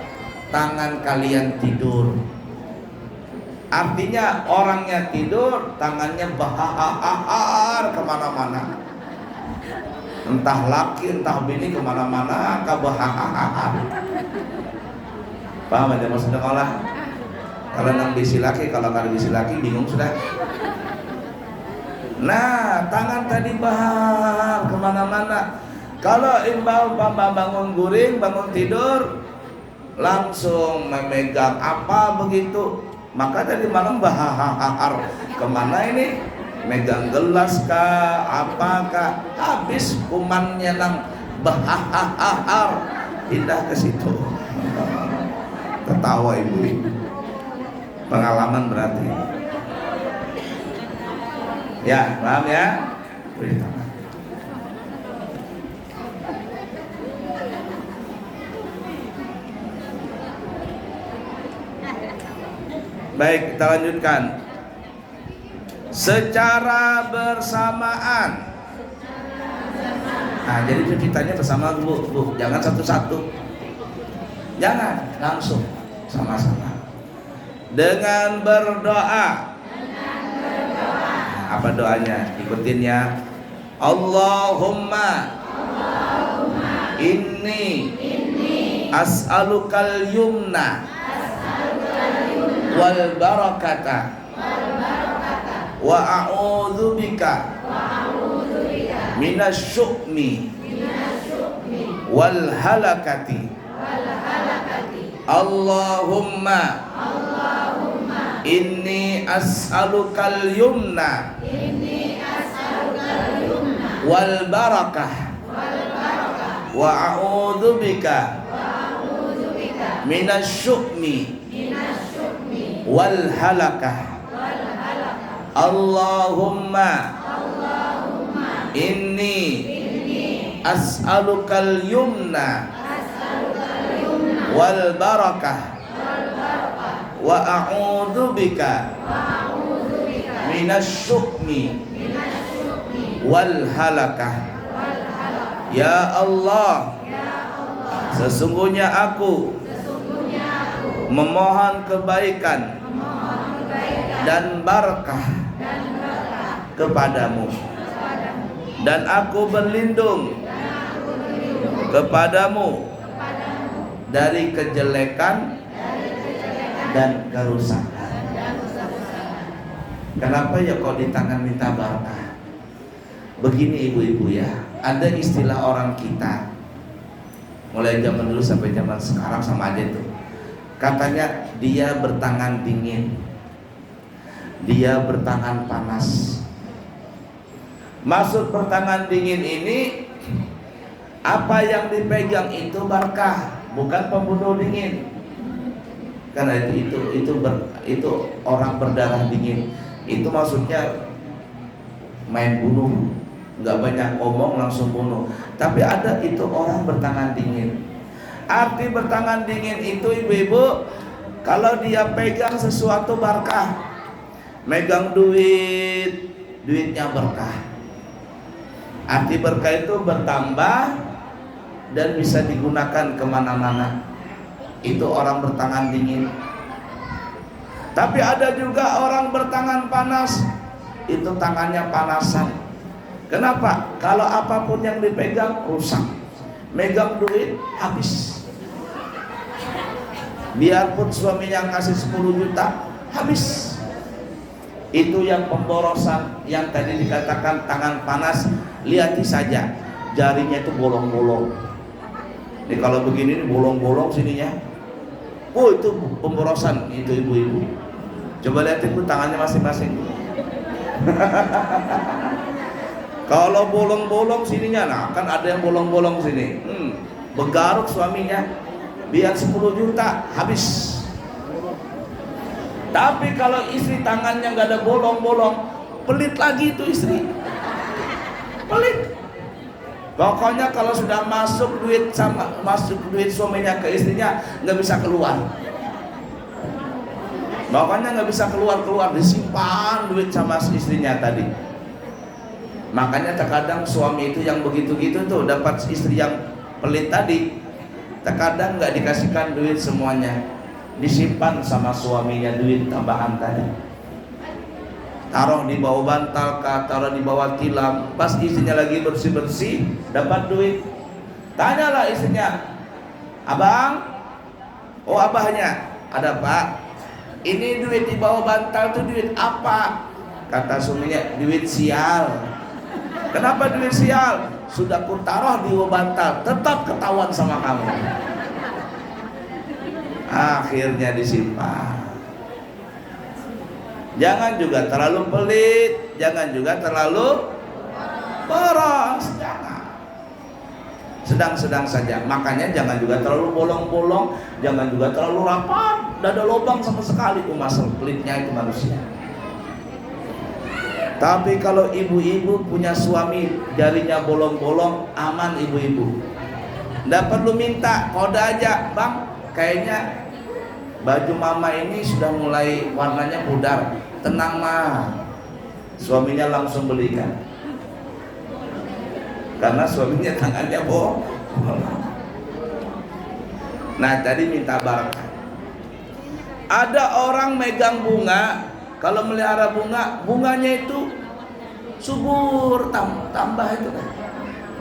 tangan kalian tidur. Artinya orangnya tidur, tangannya bahar kemana-mana. Entah laki, entah bini kemana-mana, kabahar. Paham aja maksudnya? Kalau nang bisi laki, kalau nggak bisi laki bingung sudah. Nah, tangan tadi bahar kemana-mana. Kalau imbau bangun guring, bangun tidur, langsung memegang apa begitu, maka tadi malam bahar kemana ini? Megang gelas kah, apakah? Habis kumannya nang bahar, pindah ke situ. Ketawa ibu, pengalaman berarti. Ya, paham ya? Baik, kita lanjutkan. Secara bersamaan. Nah, jadi cuci tangannya bersama bu, jangan satu-satu. Jangan, langsung sama-sama. Dengan berdoa. Apa doanya? Ikutin ya. Allahumma inni as'alukal yumna wal barakata wa a'udzubika minasyu'mi wal halakati. Allahumma inni as'alukal yumna wal barakah wa a'udzubika minasyu'mi wal halakah. Allahumma inni as'alukal yumna wal barakah wa a'udzubika minasyu'mi wal halakah. Ya Allah, sesungguhnya aku memohon kebaikan dan barakah kepadamu, dan aku berlindung kepadamu dari kejelekan dan kerusakan. Kenapa ya kok di tangan minta barakah? Begini ibu-ibu ya, ada istilah orang kita mulai zaman dulu sampai zaman sekarang sama aja tuh. Katanya dia bertangan dingin, dia bertangan panas. Maksud bertangan dingin ini, apa yang dipegang itu barakah, bukan pembunuh dingin. Karena itu orang berdarah dingin. Itu maksudnya main bunuh, nggak banyak omong langsung bunuh. Tapi ada itu orang bertangan dingin. Arti bertangan dingin itu ibu-ibu, kalau dia pegang sesuatu berkah, megang duit, duitnya berkah. Arti berkah itu bertambah dan bisa digunakan kemana-mana. Itu orang bertangan dingin. Tapi ada juga orang bertangan panas, itu tangannya panasan. Kenapa? Kalau apapun yang dipegang rusak. Megang duit habis. Biarpun suaminya ngasih 10 juta habis. Itu yang pemborosan, yang tadi dikatakan tangan panas. Lihat saja, jarinya itu bolong-bolong. Ini kalau begini bolong-bolong sininya. Oh, itu pemborosan itu ibu-ibu. Coba lihat ibu tangannya masing-masing. Kalau bolong-bolong sininya, nah kan ada yang bolong-bolong sini. Begaruk suaminya, biar 10 juta habis. Tapi kalau istri tangannya nggak ada bolong-bolong, pelit lagi itu istri. Pelit. Pokoknya kalau sudah masuk duit suaminya ke istrinya nggak bisa keluar. Pokoknya nggak bisa keluar, disimpan duit sama istrinya tadi. Makanya terkadang suami itu yang begitu-gitu tuh dapat istri yang pelit tadi, terkadang nggak dikasihkan duit semuanya, disimpan sama suaminya duit tambahan tadi. Taruh di bawah bantal kah, taruh di bawah tilam. Pas istrinya lagi bersih-bersih dapat duit, tanyalah istrinya, abang, oh abahnya, ada pak, ini duit di bawah bantal tuh duit apa? Kata suaminya, duit sial. Kenapa duit sial? Sudah ku taruh di bantal, tetap ketahuan sama kamu. Akhirnya disimpan. Jangan juga terlalu pelit, jangan juga terlalu boros, jangan. Sedang-sedang saja. Makanya jangan juga terlalu bolong-bolong, jangan juga terlalu rapat, tidak ada lubang sama sekali. Masal pelitnya itu manusia. Tapi kalau ibu-ibu punya suami jarinya bolong-bolong, aman ibu-ibu. Nggak perlu minta, kode aja, bang. Kayaknya baju mama ini sudah mulai warnanya pudar. Tenang mah, suaminya langsung belikan. Karena suaminya tangannya bohong. Nah tadi minta barakah. Ada orang megang bunga, kalau melihara bunga, bunganya itu subur, tambah itu kan.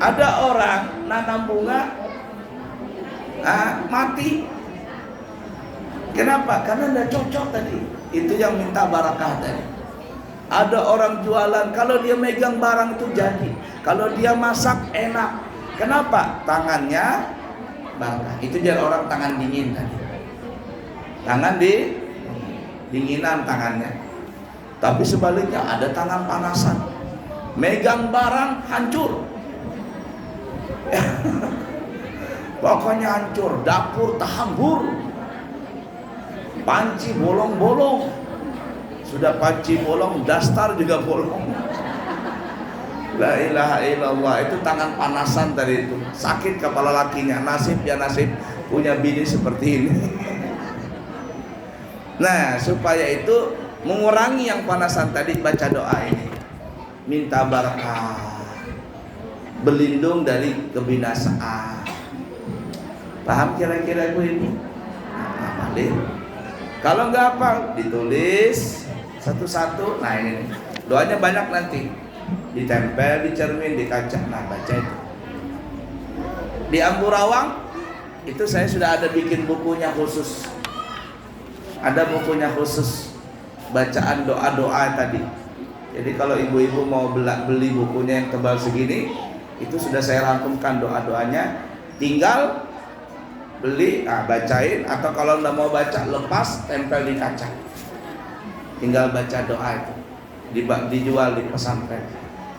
Ada orang nanam bunga, mati. Kenapa? Karena tidak cocok tadi. Itu yang minta barakah tadi. Ada orang jualan, kalau dia megang barang itu jadi. Kalau dia masak enak. Kenapa? Tangannya barakah. Itu jadi orang tangan dingin tadi. Tangan dinginan tangannya. Tapi sebaliknya ada tangan panasan. Megang barang hancur. Pokoknya hancur. Dapur terhambur. Panci bolong-bolong. Sudah panci bolong, dastar juga bolong. La ilaha illallah. Itu tangan panasan tadi itu. Sakit kepala lakinya. Nasib ya nasib punya bini seperti ini. Nah supaya itu mengurangi yang panasan tadi, baca doa ini. Minta barakah, berlindung dari kebinasaan. Paham kira-kira gue ini? Hafalin. Kalau nggak hafal, ditulis satu-satu. Nah ini doanya banyak nanti, ditempel di cermin, di kaca. Nah baca itu. Di Amburawang itu saya sudah ada bikin bukunya khusus. Ada bukunya khusus bacaan doa-doa tadi. Jadi kalau ibu-ibu mau beli bukunya yang tebal segini, itu sudah saya rangkumkan doa-doanya. Tinggal beli, bacain. Atau kalau nggak mau baca, lepas, tempel di kaca. Tinggal baca doa itu. Dijual di pesantren.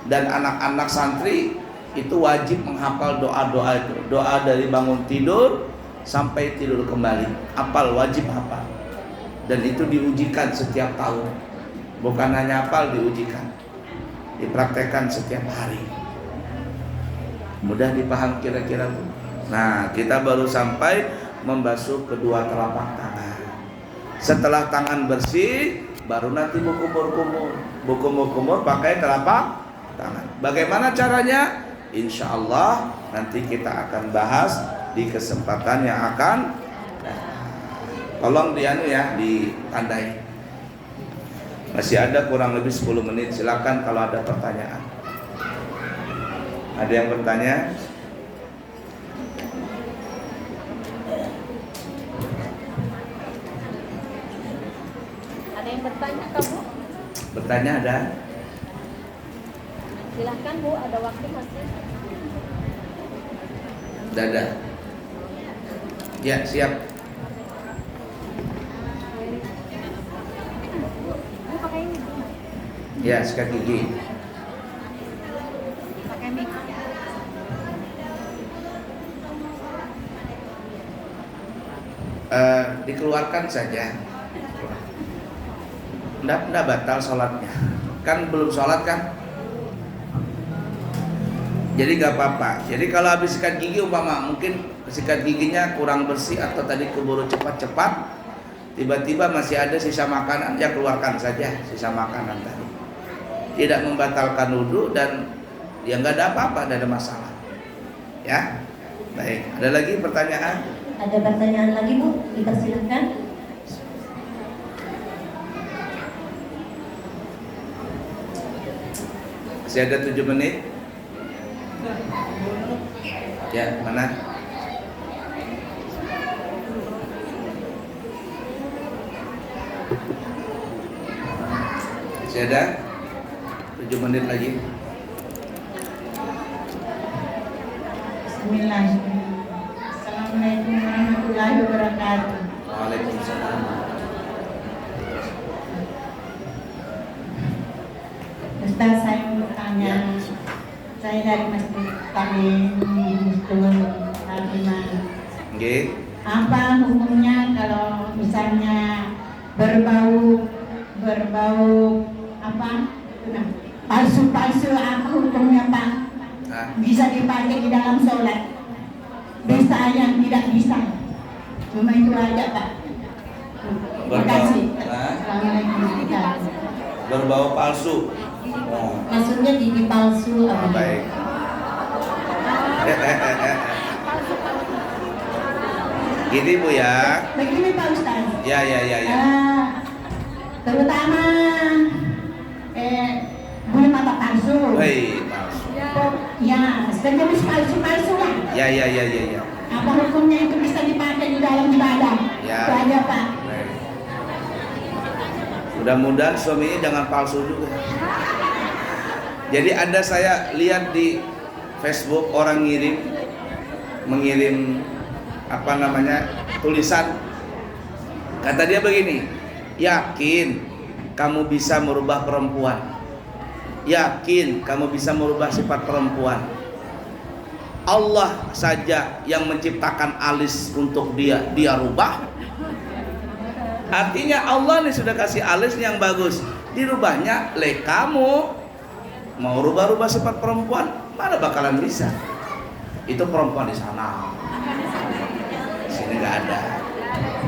Dan anak-anak santri itu wajib menghafal doa-doa itu. Doa dari bangun tidur sampai tidur kembali. Hafal, wajib hafal. Dan itu diujikan setiap tahun. Bukan hanya hafal, diujikan, dipraktekkan setiap hari. Mudah dipaham kira-kira. Nah kita baru sampai membasuh kedua telapak tangan. Setelah tangan bersih, baru nanti kumur pakai telapak tangan. Bagaimana caranya? Insya Allah nanti kita akan bahas di kesempatan yang akan datang. Tolong ditandai. Masih ada kurang lebih 10 menit. Silakan kalau ada pertanyaan. Ada yang bertanya? Ada yang bertanya kamu? Bertanya ada? Silahkan Bu, ada waktu masih. Dada. Ya siap. Ya, sikat gigi. Pakai mic. Dikeluarkan saja. Nggak batal sholatnya. Kan belum sholat kan? Jadi nggak apa-apa. Jadi kalau habis sikat gigi umpama mungkin sikat giginya kurang bersih atau tadi keburu cepat-cepat, tiba-tiba masih ada sisa makanan, ya keluarkan saja sisa makanan tadi. Tidak membatalkan wudu dan ya nggak ada apa-apa, tidak ada masalah. Ya, baik. Ada lagi pertanyaan? Ada pertanyaan lagi Bu, dipersilakan. Masih ada 7 menit. Ya, mana? Masih ada? 7 menit lagi. Bismillahirrahmanirrahim. Assalamualaikum warahmatullahi wabarakatuh. Waalaikumsalam. Ustaz, saya mau bertanya. Saya dari Masjid Taklim Mustul Al-Iman. Nggih. Apa hukumnya kalau misalnya berbau apa? Palsu-palsu, apa hukumnya, Pak? Nah, Bisa dipakai di dalam sholat? Bisa yang tidak bisa? Cuma itu aja, Pak. Terima kasih. Nah. Assalamualaikum warahmatullahi wabarakatuh. berbau palsu. Oh, Maksudnya gigi palsu apa? baik. Gini Bu ya. Begini Pak Ustaz. Ya. Terutama bulu mata palsu. Hei, palsu. Ya, sejenis palsu-palsu lah. Ya. Apa hukumnya itu bisa dipakai di dalam ibadah? Ya. Itu aja Pak. Baik. Mudah-mudahan suaminya jangan palsu juga. Jadi ada saya lihat di Facebook orang mengirim tulisan. Kata dia begini, yakin kamu bisa merubah perempuan, yakin kamu bisa merubah sifat perempuan. Allah saja yang menciptakan alis untuk dia rubah. Artinya Allah nih sudah kasih alis yang bagus, dirubahnya kamu mau rubah-rubah sifat perempuan, mana bakalan bisa? Itu perempuan di sana, sini nggak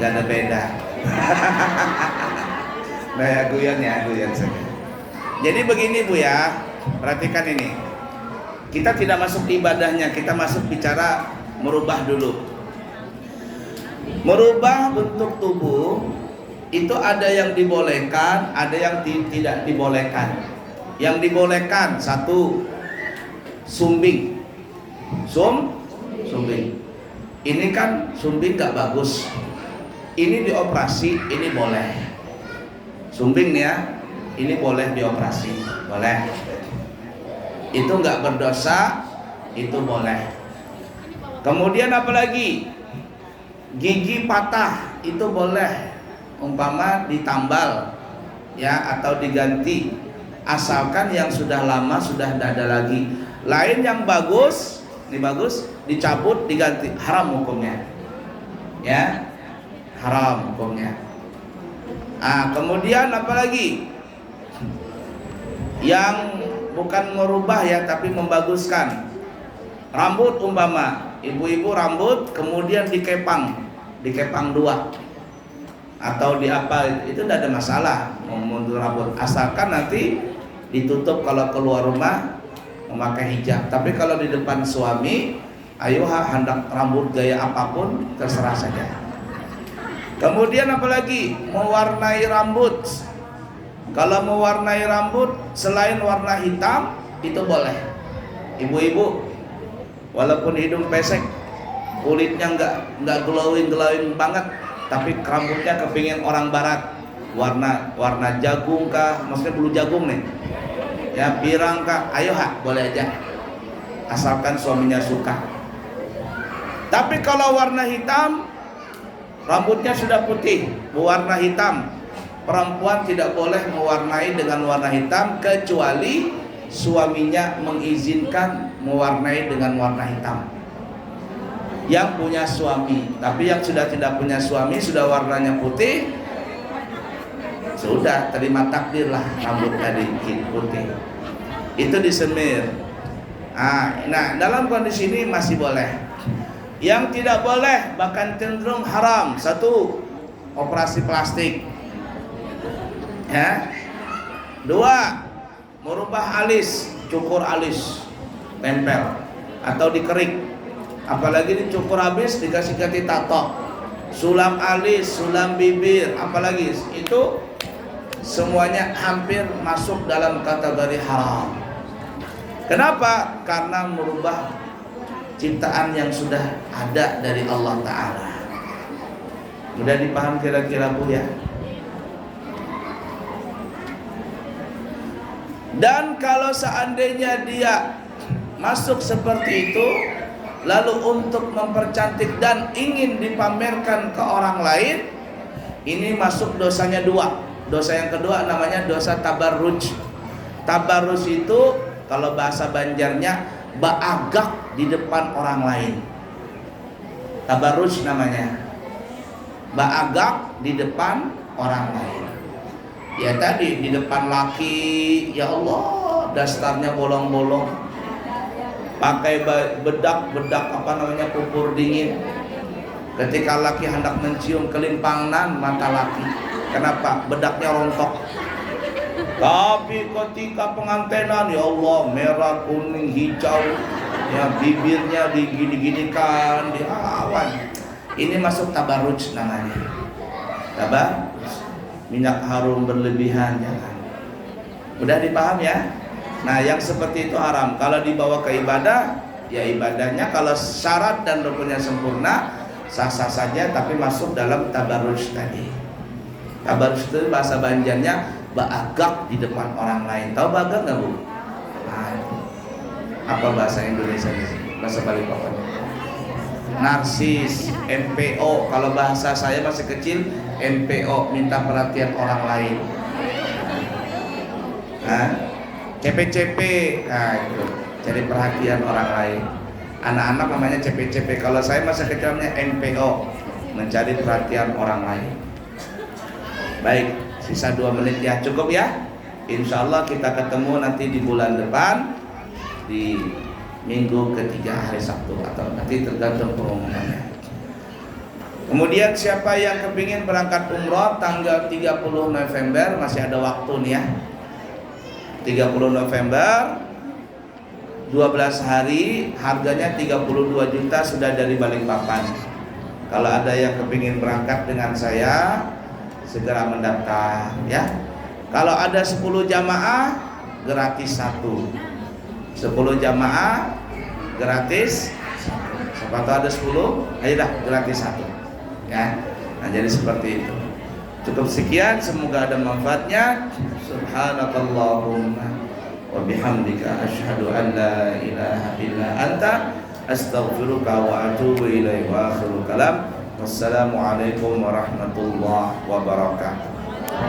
ada beda. Nah ya guyon saja. Jadi begini Bu ya, perhatikan ini. Kita tidak masuk ibadahnya, kita masuk bicara merubah dulu. Merubah bentuk tubuh itu ada yang dibolehkan, ada yang tidak dibolehkan. Yang dibolehkan satu, sumbing. Sumbing. Ini kan sumbing gak bagus. Ini dioperasi, ini boleh. Sumbing nih ya, ini boleh dioperasi, boleh. Itu gak berdosa, itu boleh. Kemudian apalagi? Gigi patah, itu boleh. Umpama ditambal ya atau diganti. Asalkan yang sudah lama sudah tidak ada lagi. Lain yang bagus, ini bagus, dicabut diganti, haram hukumnya. Ya, haram hukumnya. Kemudian apalagi? Yang bukan merubah ya, tapi membaguskan. Rambut umpama, ibu-ibu rambut kemudian dikepang 2 atau di apa, itu tidak ada masalah memundur rambut, asalkan nanti ditutup kalau keluar rumah memakai hijab. Tapi kalau di depan suami, ayo hendak rambut gaya apapun terserah saja. Kemudian apalagi? Mewarnai rambut. Kalau mewarnai rambut selain warna hitam itu boleh. Ibu-ibu walaupun hidung pesek, kulitnya nggak glowing banget, tapi rambutnya kepingin orang barat, warna jagung kah, maksudnya bulu jagung nih ya, pirang kah, ayo boleh aja, asalkan suaminya suka. Tapi kalau warna hitam, rambutnya sudah putih berwarna hitam, perempuan tidak boleh mewarnai dengan warna hitam kecuali suaminya mengizinkan mewarnai dengan warna hitam. Yang punya suami, tapi yang sudah tidak punya suami, sudah warnanya putih, sudah terima takdir lah, rambut tadi putih itu disemir. Nah dalam kondisi ini masih boleh. Yang tidak boleh bahkan cenderung haram, satu, operasi plastik ya. 2, merubah alis, cukur alis, tempel atau dikerik. Apalagi dicukur habis dikasih ganti tato, sulam alis, sulam bibir, apalagi itu semuanya hampir masuk dalam kategori haram. Kenapa? Karena merubah ciptaan yang sudah ada dari Allah Ta'ala. Mudah dipaham kira-kira Bu ya. Dan kalau seandainya dia masuk seperti itu, lalu untuk mempercantik dan ingin dipamerkan ke orang lain, ini masuk dosanya dua. Dosa yang kedua namanya dosa tabarruj. Tabarruj itu kalau bahasa Banjarnya baagak di depan orang lain. Tabarruj namanya, baagak di depan orang lain. Ya tadi di depan laki, ya Allah, dasarnya bolong-bolong, pakai bedak apa namanya, pupur dingin. Ketika laki hendak mencium kelimpanan mata laki, kenapa? Bedaknya rontok. Tapi ketika pengantenan, ya Allah, merah, kuning, hijau, ya bibirnya digini-ginikan, diawan. Ini masuk tabarruj namanya. Tabarruj. Minyak harum berlebihan, jangan. Mudah dipaham ya? Nah, yang seperti itu haram. Kalau dibawa ke ibadah, ya ibadahnya kalau syarat dan rukunnya sempurna, sah-sah saja, tapi masuk dalam tabarruj tadi. Tabarruj itu bahasa Banjarnya baagak di depan orang lain. Tahu baagak nggak, Bu? Nah, apa bahasa Indonesia ini? Bahasa Balikpapan. Narsis, MPO. Kalau bahasa saya masih kecil, MPO, minta perhatian orang lain. Nah, CP-CP, nah itu, cari perhatian orang lain. Anak-anak namanya CP-CP. Kalau saya masa kecil namanya MPO, mencari perhatian orang lain. Baik, sisa 2 menit ya, cukup ya. Insya Allah kita ketemu nanti di bulan depan, di minggu ketiga hari Sabtu, atau nanti tergantung pengumumannya. Kemudian siapa yang kepingin berangkat umroh tanggal 30 November, masih ada waktu nih ya. 30 November 12 hari, harganya 32 juta, sudah dari Balikpapan. Kalau ada yang kepingin berangkat dengan saya, segera mendaftar ya. Kalau ada 10 jamaah, gratis 1. 10 jamaah gratis. Siapa tahu ada 10, ayolah gratis 1 ya. Nah, jadi seperti itu. Cukup sekian, semoga ada manfaatnya. Subhanakallahumma wa bihamdika asyhadu an la ilaha illa anta astaghfiruka wa atubu ilaik. Wa akhiru kalam, wassalamualaikum warahmatullahi wabarakatuh.